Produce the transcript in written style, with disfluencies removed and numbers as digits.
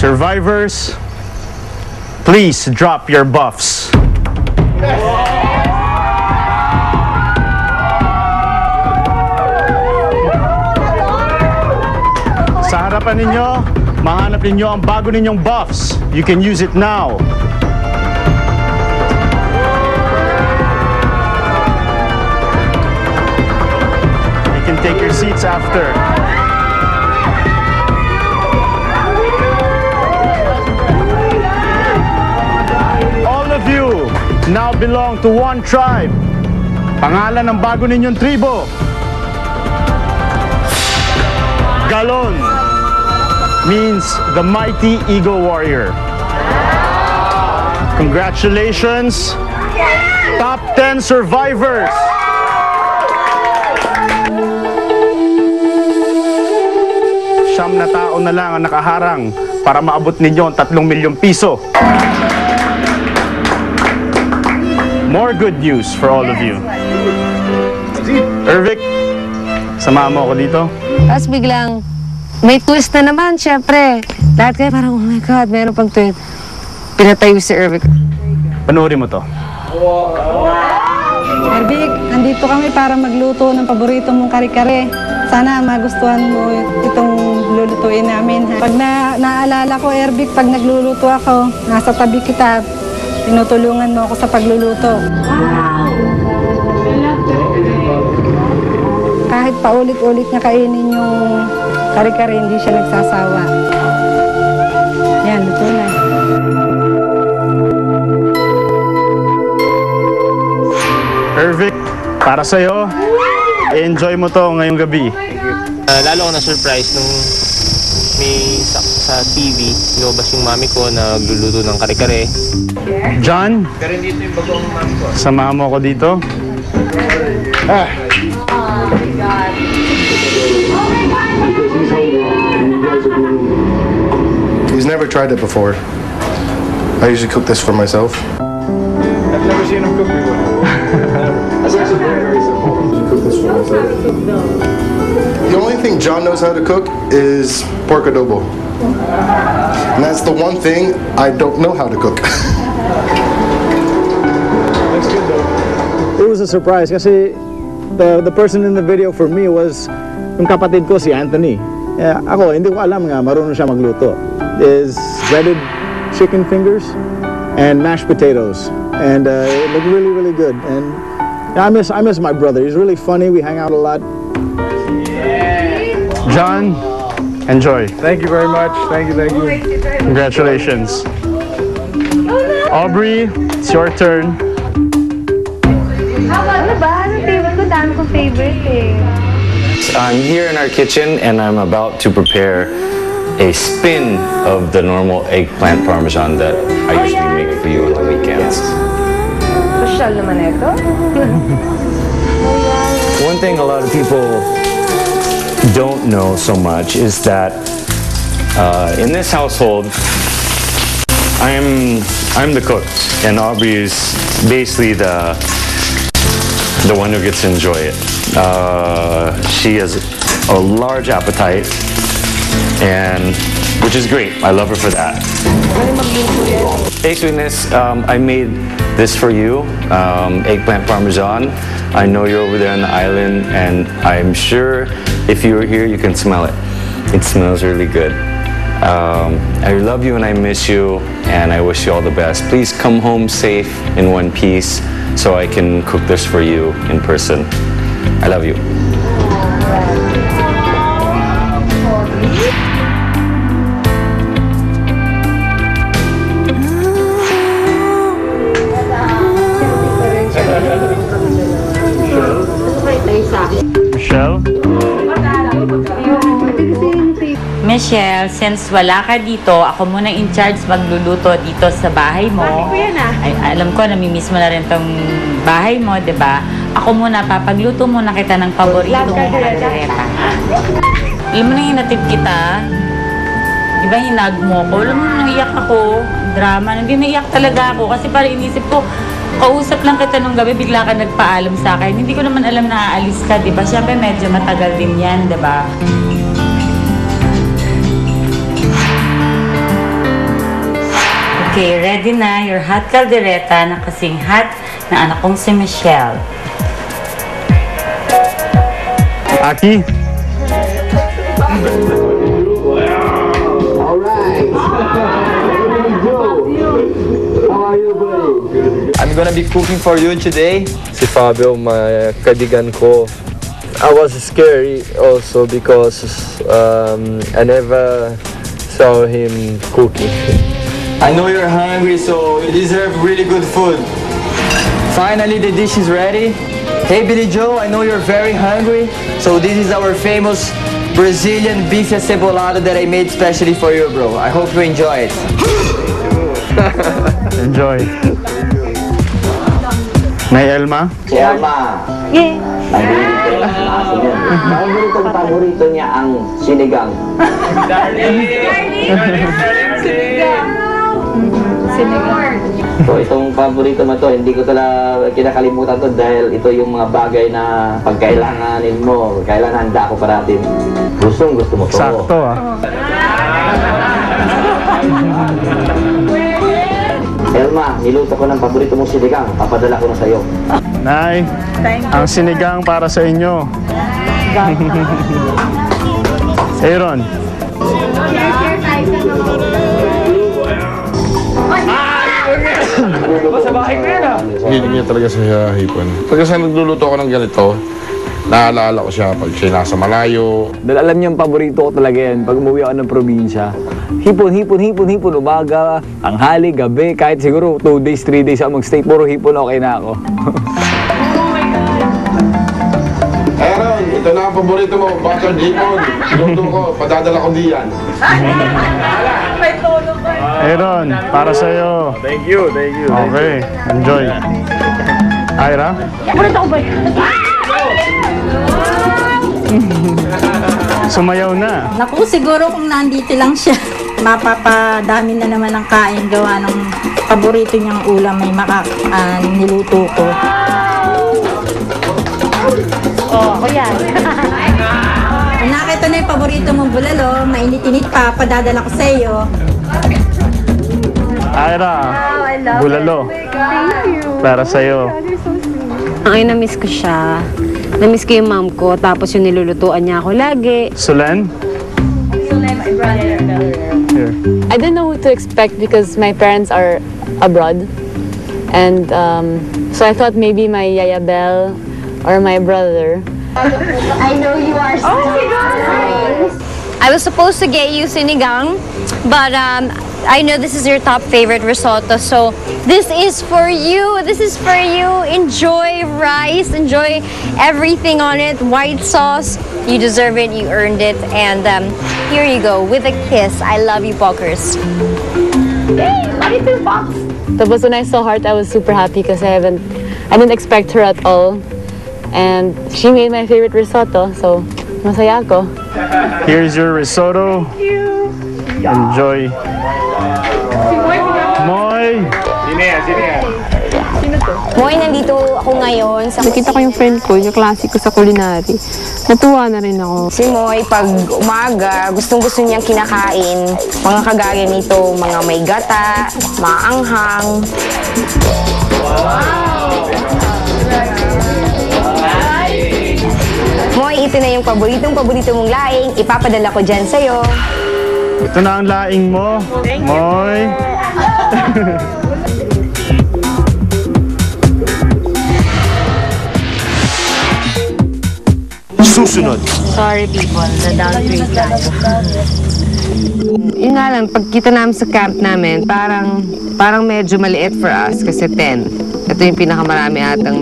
Survivors, please drop your buffs. Sa harapan ninyo, mahanap ninyo ang bago ninyong buffs. You can use it now. You can take your seats after. All of you now belong to one tribe. Pangalan ng bago ninyong tribo, Galon, means the mighty eagle warrior. Congratulations, top 10 survivors. Siyam na tao na lang ang nakaharang para maabot ninyo ang 3 milyong piso. More good news for all of you. Ervic, samahan mo ako dito. Tapos biglang, may twist na naman, syempre. Lahat kayo parang, oh my God, meron pang twist. Pinatayo si Ervic. Panoorin mo to. Ervic, nandito kami para magluto ng paborito mong kare-kare. Sana magustuhan mo itong lulutuin namin. Ha? Pag naalala ko, Ervic, pag nagluluto ako, nasa tabi kita, tinutulungan mo ako sa pagluluto. Kahit paulit-ulit niya kainin yung kare-kare, hindi siya nagsasawa. Yan, luto na. Ervic, para sa'yo, enjoy mo to ngayong gabi. Lalo ako na-surprise nung may sa TV, lumabas yung mami ko na nagluluto ng kare-kare. John, samahan mo ako dito. He's never tried it before. I usually cook this for myself. I've never seen him cook before. That's actually very simple. You cook this for myself. The only thing John knows how to cook is pork adobo. And that's the one thing I don't know how to cook. That's good though. It was a surprise kasi the person in the video for me was yung kapatid ko si Anthony. Ako, hindi ko alam nga marunong siya magluto. Is breaded chicken fingers and mashed potatoes. And it looked really, really good. And I miss my brother. He's really funny. We hang out a lot. John, enjoy. Thank you very much. Thank you, thank you. Congratulations. Aubrey, it's your turn. Ano ba? Anong favorite ko? Dami kong favorite eh. I'm here in our kitchen and I'm about to prepare a spin of the normal eggplant parmesan that I usually make for you on the weekends. Social naman ito. One thing a lot of people don't know so much is that in this household, I'm the cook and Aubrey is basically the one who gets to enjoy it. She has a large appetite, and which is great. I love her for that. Hey, sweetness, I made this for you, eggplant parmesan. I know you're over there on the island, and I'm sure if you were here, you can smell it. It smells really good. I love you and I miss you, and I wish you all the best. Please come home safe in one piece so I can cook this for you in person. I love you. Michelle? Michelle, since wala ka dito, ako muna in charge magluluto dito sa bahay mo. Ay, alam ko, namimiss mo na rin tong bahay mo, di ba? Ako muna, papagluto muna kita ng paborito mong kaldereta. Alam mo na hinatid kita. Di ba hinag mo ko? Alam mo, naiyak ako. Drama. Hindi naiyak talaga ako kasi parang inisip ko, kausap lang kita nung gabi, bigla ka nagpaalam sa akin. Hindi ko naman alam na aalis ka, di ba? Siyempre medyo matagal din yan, di ba? Okay, ready na your hot caldereta na kasing hot na anak kong si Michelle. Aki. I'm gonna be cooking for you today. Si Fabio, kaibigan ko. I was scary also because I never saw him cooking. I know you're hungry, so you deserve really good food. Finally, the dish is ready. Hey, Billy Joe, I know you're very hungry, so this is our famous Brazilian beef acebolado that I made specially for you, bro. I hope you enjoy it. Enjoy. Nay Elma? Si Elma. Yeah. Ang paborito niya ang sinigang. Sinigang. So itong paborito mo to, hindi ko talaga kinakalimutan to dahil ito yung mga bagay na pagkailanganin mo, kailangan handa ko parating. Gusto mo to. Sakto Elma, niluto ko ng paborito mong sinigang. Papadala ko na sa'yo. Nay, ang sinigang para sa inyo. Aaron. Sa bahay ko yan Hilig niya talaga sa hipon. Pag kasi nagluluto ako ng ganito, naalala ko siya pag siya nasa malayo. Dahil alam niya ang paborito ko talaga yan. Pag umuwi ako ng probinsya, hipon, umaga, tanghali, gabi, kahit siguro 2 days, 3 days ako mag-stay, puro hipon, okay na ako. Aaron, ito na ang paborito mo, buttered hipon. Luto ko, padadala ko diyan. Aaron, para sa'yo. Thank you. Okay, enjoy. Ira? Sumayaw na. Naku, siguro kung nandito lang siya, mapapadami na naman ang kain gawa ng paborito niyang ulam may niluto ko. Ako yan. Kung nakita na yung paborito mong bulalo, mainit-init pa, padadala ko sa iyo. Ira, bulalo. Para sa'yo. Ay, na-miss ko siya. Na-miss ko yung mom ko, tapos yung nilulutuan niya ako lagi. Sulen? Sulen, my brother. Here. I didn't know who to expect because my parents are abroad. And so I thought maybe my Yaya Belle or my brother. I know you are so nice. I was supposed to get you sinigang, but I know this is your top favorite risotto, so this is for you. This is for you. Enjoy rice, enjoy everything on it. White sauce, you deserve it, you earned it. And here you go, with a kiss. I love you, Pokers. Yay! Love you too, Fox! Tapos when I saw Heart, I was super happy because I didn't expect her at all. And she made my favorite risotto, so masaya ako. Here's your risotto. Thank you. Enjoy. Moy! Moy, nandito ako ngayon sa... Nakita ko yung friend ko, yung klase ko sa culinary. Natuwa na rin ako. Si Moy, pag umaga, gustong-gusto niyang kinakain. Mga kagaya nito, mga may gata, maanghang. Moy, ito na yung paborito mong laing. Ipapadala ko dyan sa'yo. Ito na ang laing mo. Moy! Susunod. Sorry people, na-downgrade tayo. Yun nga lang, pagkita namin sa camp namin, parang medyo maliit for us kasi 10. Ito yung pinakamarami atang